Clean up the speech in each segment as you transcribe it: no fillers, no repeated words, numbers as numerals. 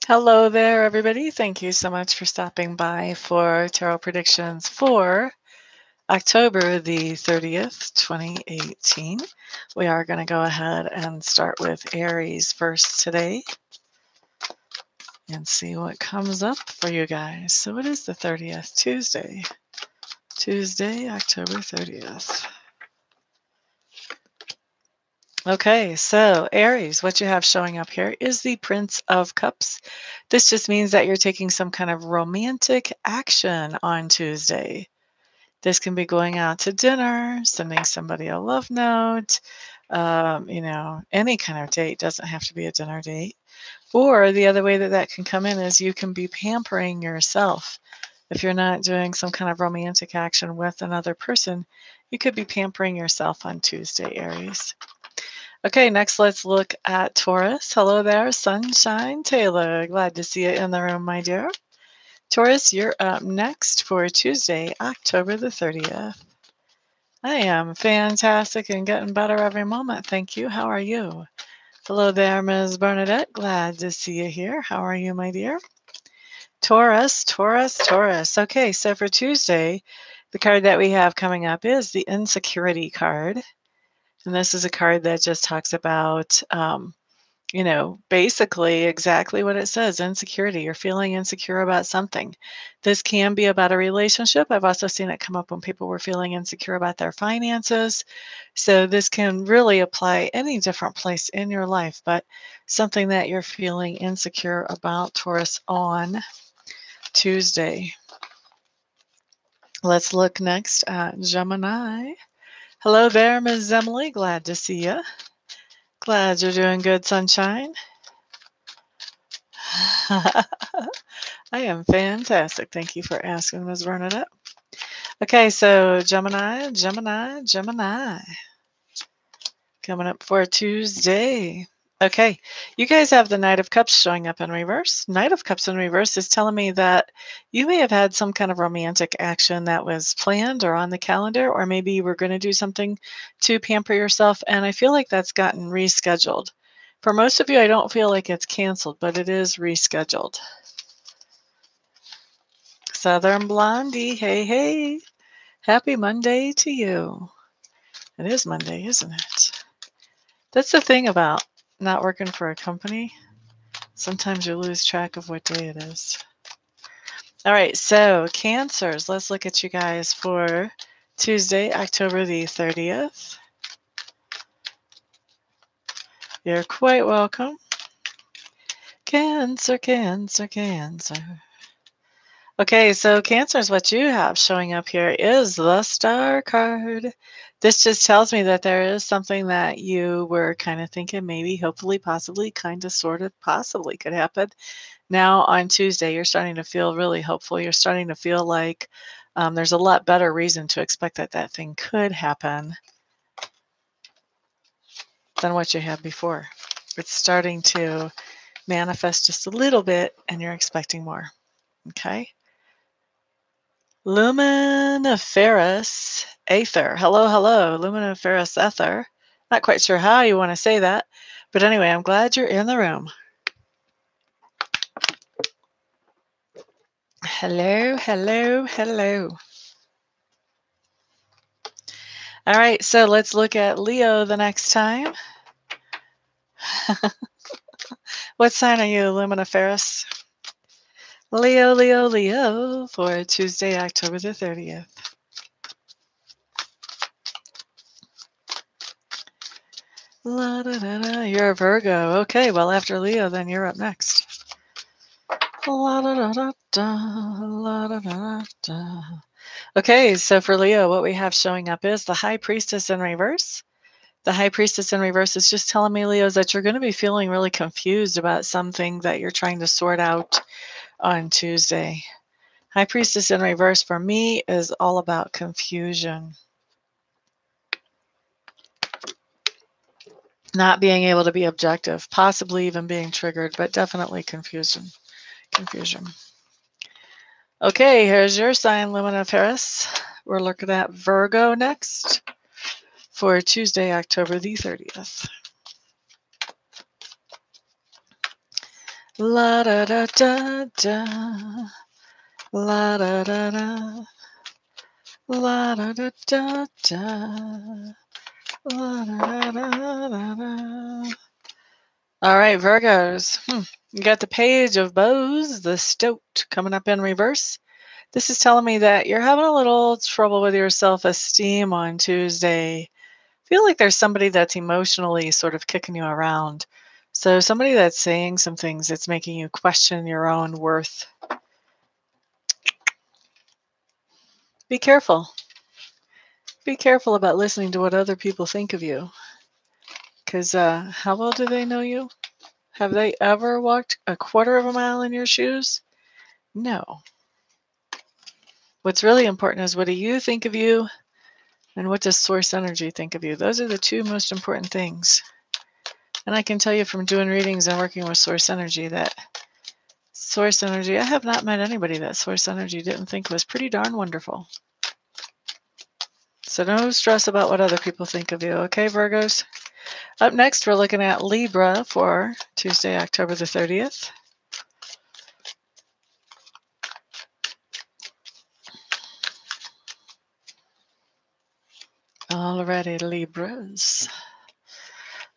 Hello there, everybody. Thank you so much for stopping by for tarot predictions for October the 30th, 2018. We are going to go ahead and start with Aries first today and see what comes up for you guys. So it is the 30th, Tuesday, October 30th. Okay, so Aries, what you have showing up here is the Prince of Cups. This just means that you're taking some kind of romantic action on Tuesday. This can be going out to dinner, sending somebody a love note, any kind of date. Doesn't have to be a dinner date. Or the other way that that can come in is you can be pampering yourself. If you're not doing some kind of romantic action with another person, you could be pampering yourself on Tuesday, Aries. Okay, next let's look at Taurus. Hello there, Sunshine Taylor. Glad to see you in the room, my dear. Taurus, you're up next for Tuesday, October the 30th. I am fantastic and getting better every moment. Thank you. How are you? Hello there, Ms. Bernadette. Glad to see you here. How are you, my dear? Taurus, Taurus, Taurus. Okay, so for Tuesday, the card that we have coming up is the Insecurity card. And this is a card that just talks about, basically exactly what it says, insecurity. You're feeling insecure about something. This can be about a relationship. I've also seen it come up when people were feeling insecure about their finances. So this can really apply any different place in your life, but something that you're feeling insecure about, Taurus, on Tuesday. Let's look next at Gemini. Hello there, Ms. Emily. Glad to see you. Glad you're doing good, sunshine. I am fantastic. Thank you for asking, Ms. Bernadette. Okay, so Gemini. Coming up for Tuesday. Okay, you guys have the Knight of Cups showing up in reverse. Knight of Cups in reverse is telling me that you may have had some kind of romantic action that was planned or on the calendar, or maybe you were going to do something to pamper yourself, and I feel like that's gotten rescheduled. For most of you, I don't feel like it's canceled, but it is rescheduled. Southern Blondie, hey, hey. Happy Monday to you. It is Monday, isn't it? That's the thing about not working for a company. Sometimes you lose track of what day it is. All right, so Cancers, let's look at you guys for Tuesday, October the 30th. You're quite welcome. Cancer, Cancer, Cancer. Okay, so Cancers, what you have showing up here is the Star card. This just tells me that there is something that you were kind of thinking maybe, hopefully, possibly, kind of, sort of, possibly could happen. Now on Tuesday, you're starting to feel really hopeful. You're starting to feel like there's a lot better reason to expect that that thing could happen than what you had before. It's starting to manifest just a little bit, and you're expecting more. Okay? Luminiferous Aether. Hello, hello, Luminiferous Aether. Not quite sure how you want to say that, but anyway, I'm glad you're in the room. Hello, hello, hello. All right, so let's look at Leo the next time. What sign are you, Luminiferous? Leo, Leo, Leo for Tuesday, October the 30th. La, da, da, da. You're a Virgo. Okay, well, after Leo, then you're up next. La, da, da, da, da, la, da, da, da. Okay, so for Leo, what we have showing up is the High Priestess in reverse. The High Priestess in reverse is just telling me, Leo, that you're going to be feeling really confused about something that you're trying to sort out on Tuesday. High Priestess in reverse for me is all about confusion. Not being able to be objective, possibly even being triggered, but definitely confusion. Okay, here's your sign, Luminiferous. We're looking at Virgo next for Tuesday, October the 30th. La da da da da. La da da da. La da da da da. La da da da da. All right, Virgos. You got the Page of Bows, the Stoat, coming up in reverse. This is telling me that you're having a little trouble with your self-esteem on Tuesday. Feel like there's somebody that's emotionally sort of kicking you around. So somebody that's saying some things that's making you question your own worth. Be careful. Be careful about listening to what other people think of you. Because how well do they know you? Have they ever walked a quarter of a mile in your shoes? No. What's really important is, what do you think of you, and what does source energy think of you? Those are the two most important things. And I can tell you from doing readings and working with source energy that source energy, I have not met anybody that source energy didn't think was pretty darn wonderful. So no stress about what other people think of you, okay, Virgos? Up next, we're looking at Libra for Tuesday, October the 30th. Alrighty, Libras.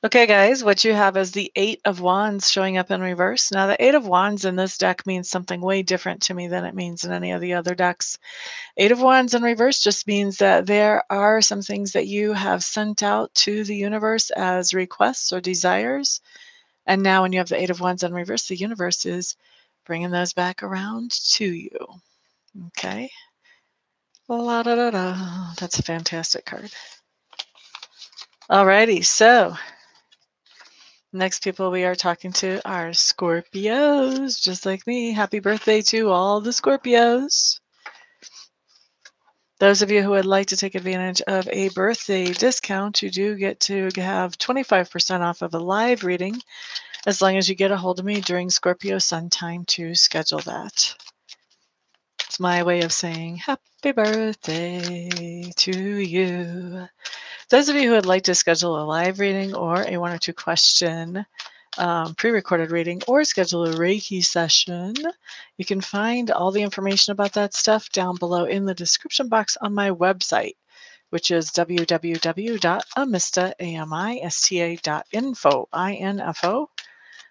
Okay, guys, what you have is the Eight of Wands showing up in reverse. Now, the Eight of Wands in this deck means something way different to me than it means in any of the other decks. Eight of Wands in reverse just means that there are some things that you have sent out to the universe as requests or desires. And now when you have the Eight of Wands in reverse, the universe is bringing those back around to you. Okay? La da da da. That's a fantastic card. Alrighty, so next people we are talking to are Scorpios, just like me. Happy birthday to all the Scorpios. Those of you who would like to take advantage of a birthday discount, you do get to have 25% off of a live reading, as long as you get a hold of me during Scorpio Sun time to schedule that. It's my way of saying happy birthday to you. Those of you who would like to schedule a live reading or a 1 or 2 question pre-recorded reading, or schedule a Reiki session, you can find all the information about that stuff down below in the description box on my website, which is www.amista.info.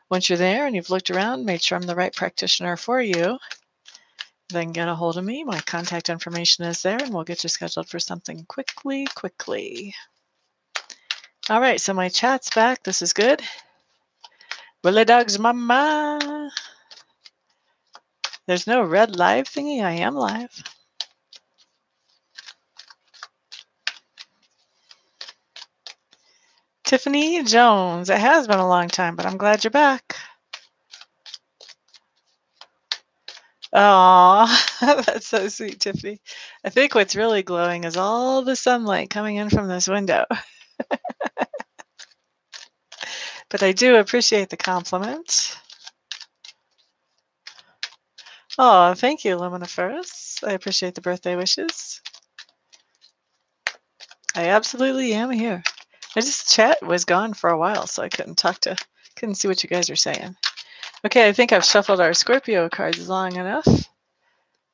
Once you're there and you've looked around, made sure I'm the right practitioner for you, then get a hold of me. My contact information is there, and we'll get you scheduled for something quickly. All right, so my chat's back. This is good. Willie Dog's mama. There's no red live thingy. I am live. Tiffany Jones. It has been a long time, but I'm glad you're back. Aw, that's so sweet, Tiffany. I think what's really glowing is all the sunlight coming in from this window. But I do appreciate the compliment. Oh, thank you, Luminiferous. I appreciate the birthday wishes. I absolutely am here. I just chat was gone for a while, so I couldn't see what you guys are saying. Okay, I think I've shuffled our Scorpio cards long enough.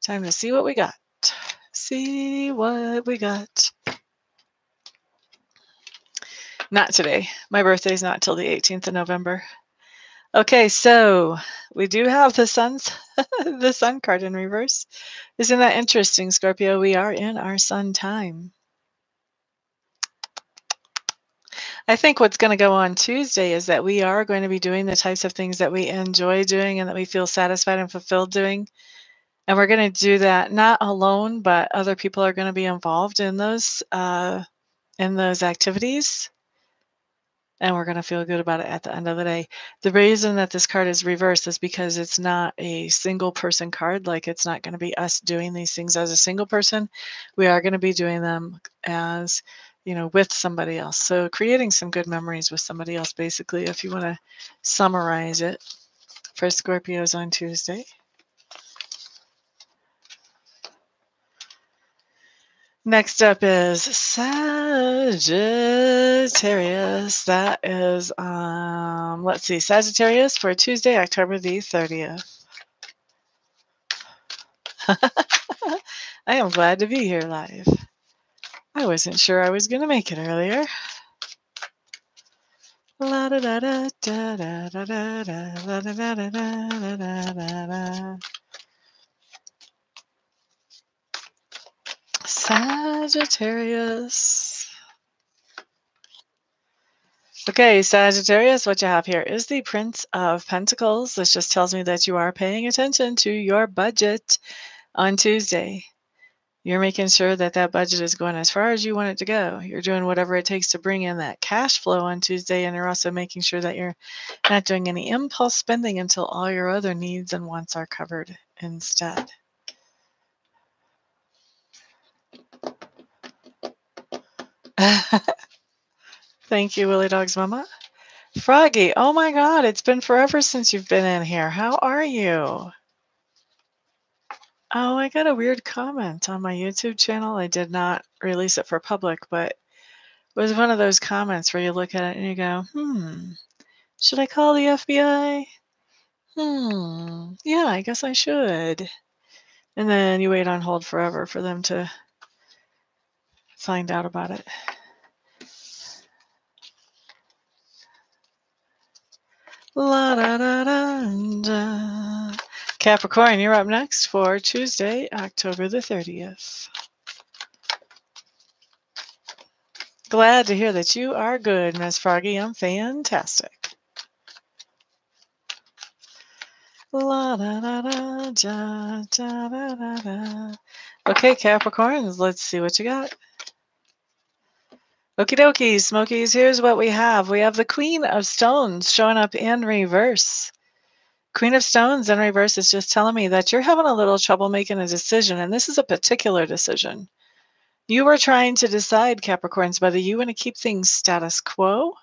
Time to see what we got. See what we got. Not today. My birthday's not till the 18th of November. Okay, so we do have the sun's the sun card in reverse. Isn't that interesting, Scorpio? We are in our sun time. I think what's going to go on Tuesday is that we are going to be doing the types of things that we enjoy doing and that we feel satisfied and fulfilled doing. And we're going to do that not alone, but other people are going to be involved in those activities. And we're going to feel good about it at the end of the day. The reason that this card is reversed is because it's not a single person card. Like, it's not going to be us doing these things as a single person. We are going to be doing them as, with somebody else. So creating some good memories with somebody else, basically, if you want to summarize it for Scorpios on Tuesday. Next up is Sagittarius. That is, let's see, Sagittarius for Tuesday, October the 30th. I am glad to be here live. I wasn't sure I was going to make it earlier. La da da da da da da da da da da da da da da da. Sagittarius. Okay, Sagittarius, what you have here is the Prince of Pentacles. This just tells me that you are paying attention to your budget on Tuesday. You're making sure that that budget is going as far as you want it to go. You're doing whatever it takes to bring in that cash flow on Tuesday, and you're also making sure that you're not doing any impulse spending until all your other needs and wants are covered instead. Thank you, Willie Dog's mama. Froggy, oh my God, it's been forever since you've been in here. How are you? Oh, I got a weird comment on my YouTube channel. I did not release it for public, but it was one of those comments where you look at it and you go, should I call the FBI? Yeah, I guess I should. And then you wait on hold forever for them to find out about it. La da da da da. Capricorn, you're up next for Tuesday, October the 30th. Glad to hear that you are good, Miss Froggy. I'm fantastic. La da da da da da da da da. Okay, Capricorns, let's see what you got. Okie dokie, Smokies, here's what we have. We have the Queen of Stones showing up in reverse. Queen of Stones in reverse is just telling me that you're having a little trouble making a decision, and this is a particular decision. You are trying to decide, Capricorns, whether you want to keep things status quo,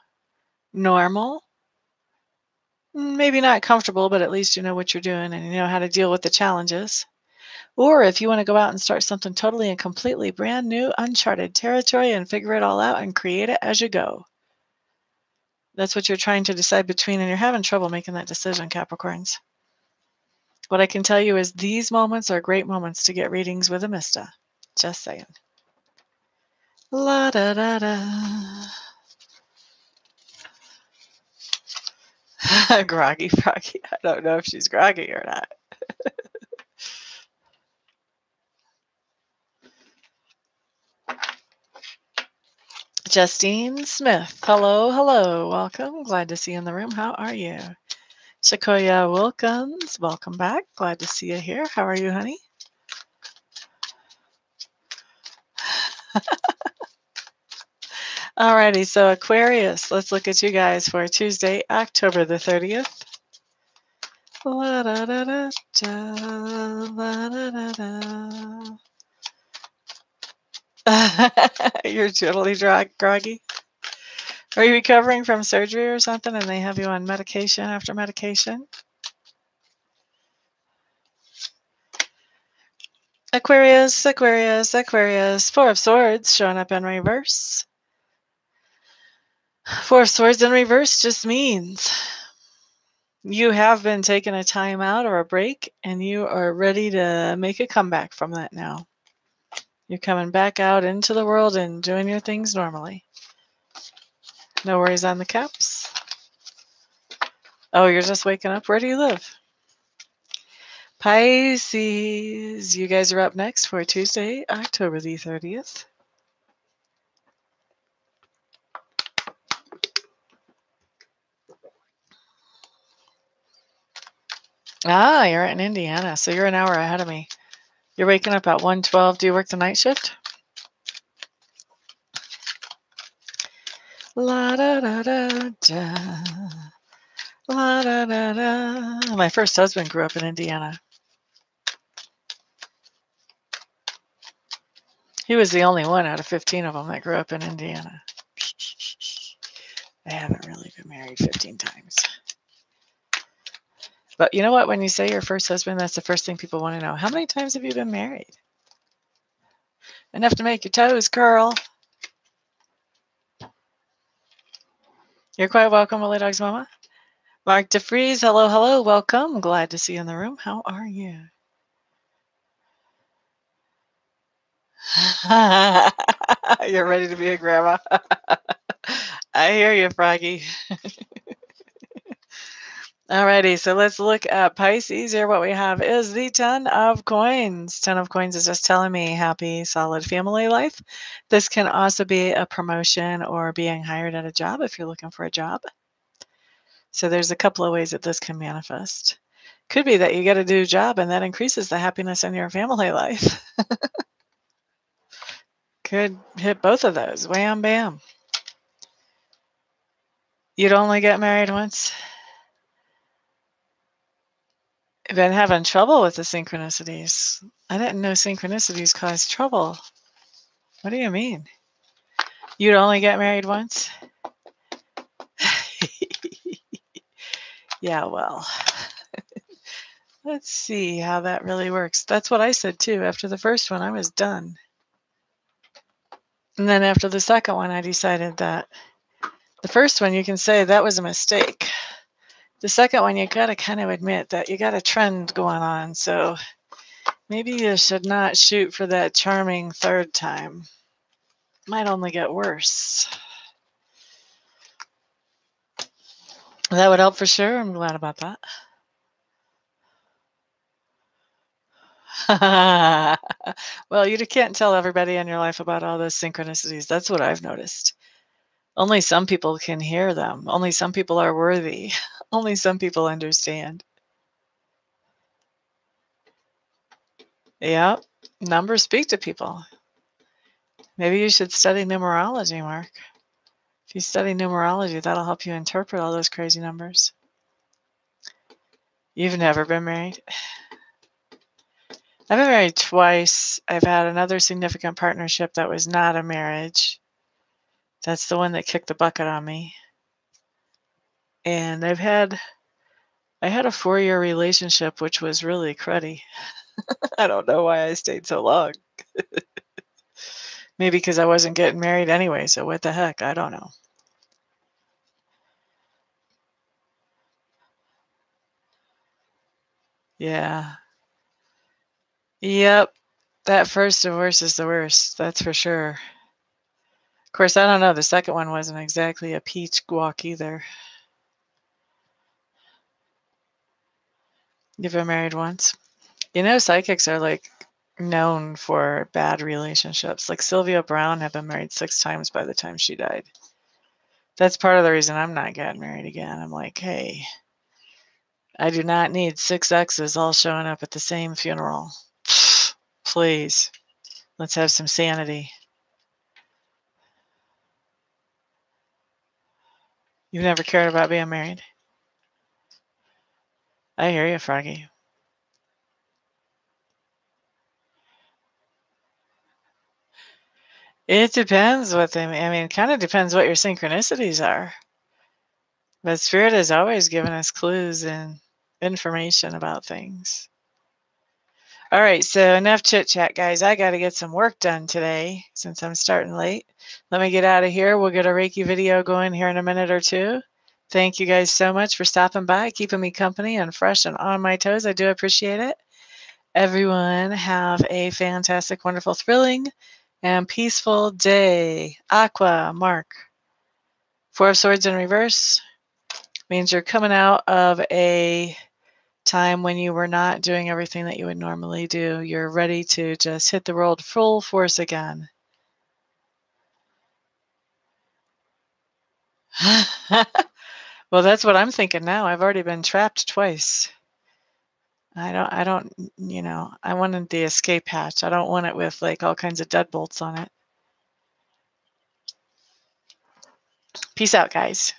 normal, maybe not comfortable, but at least you know what you're doing and you know how to deal with the challenges. Or if you want to go out and start something totally and completely brand new, uncharted territory and figure it all out and create it as you go. That's what you're trying to decide between, and you're having trouble making that decision, Capricorns. What I can tell you is these moments are great moments to get readings with Amista. Just saying. La da da da. Groggy Froggy. I don't know if she's groggy or not. Justine Smith. Hello, hello. Welcome. Glad to see you in the room. How are you? Sequoia Wilkins. Welcome back. Glad to see you here. How are you, honey? Alrighty, so Aquarius. Let's look at you guys for Tuesday, October the 30th. La da da da da, la da da da. You're totally groggy. Are you recovering from surgery or something and they have you on medication after medication? Aquarius, Aquarius, Aquarius. Four of Swords showing up in reverse. Four of Swords in reverse just means you have been taking a time out or a break and you are ready to make a comeback from that now. You're coming back out into the world and doing your things normally. No worries on the caps. Oh, you're just waking up? Where do you live? Pisces, you guys are up next for Tuesday, October the 30th. Ah, you're in Indiana, so you're an hour ahead of me. You're waking up at 1:12. Do you work the night shift? La da da da da. La da da da. My first husband grew up in Indiana. He was the only one out of 15 of them that grew up in Indiana. I haven't really been married 15 times. But you know what? When you say your first husband, that's the first thing people want to know. How many times have you been married? Enough to make your toes curl. You're quite welcome, Willie Dog's Mama. Mark DeFries, hello, hello, welcome. Glad to see you in the room. How are you? You're ready to be a grandma. I hear you, Froggy. Alrighty, so let's look at Pisces here. What we have is the 10 of Coins. 10 of Coins is just telling me happy, solid family life. This can also be a promotion or being hired at a job if you're looking for a job. So there's a couple of ways that this can manifest. Could be that you get a new job and that increases the happiness in your family life. Could hit both of those. Wham, bam. You'd only get married once. Been having trouble with the synchronicities. I didn't know synchronicities caused trouble. What do you mean? You'd only get married once? Yeah, well, let's see how that really works. That's what I said too. After the first one, I was done. And then after the second one, I decided that the first one, you can say that was a mistake. The second one, you got to kind of admit that you got a trend going on. So maybe you should not shoot for that charming third time. Might only get worse. That would help for sure. I'm glad about that. Well, you can't tell everybody in your life about all those synchronicities. That's what I've noticed. Only some people can hear them. Only some people are worthy. Only some people understand. Yep. Numbers speak to people. Maybe you should study numerology, Mark. If you study numerology, that'll help you interpret all those crazy numbers. You've never been married? I've been married twice. I've had another significant partnership that was not a marriage. That's the one that kicked the bucket on me. And I had a 4-year relationship, which was really cruddy. I don't know why I stayed so long. Maybe because I wasn't getting married anyway, so what the heck? I don't know. Yeah. Yep. That first divorce is the worst, that's for sure. Of course, I don't know. The second one wasn't exactly a peach walk either. You've been married once? You know, psychics are like known for bad relationships. Like Sylvia Brown had been married 6 times by the time she died. That's part of the reason I'm not getting married again. I'm like, hey, I do not need 6 exes all showing up at the same funeral. Please, let's have some sanity. You've never cared about being married? I hear you, Froggy. It depends what they mean. I mean, it kind of depends what your synchronicities are. But Spirit has always given us clues and information about things. All right, so enough chit chat, guys. I got to get some work done today since I'm starting late. Let me get out of here. We'll get a Reiki video going here in a minute or two. Thank you guys so much for stopping by, keeping me company and fresh and on my toes. I do appreciate it. Everyone have a fantastic, wonderful, thrilling, and peaceful day. Aqua, Mark. 4 of Swords in reverse means you're coming out of a time when you were not doing everything that you would normally do. You're ready to just hit the world full force again. Well, that's what I'm thinking now. I've already been trapped twice. I don't, I wanted the escape hatch. I don't want it with like all kinds of deadbolts on it. Peace out, guys.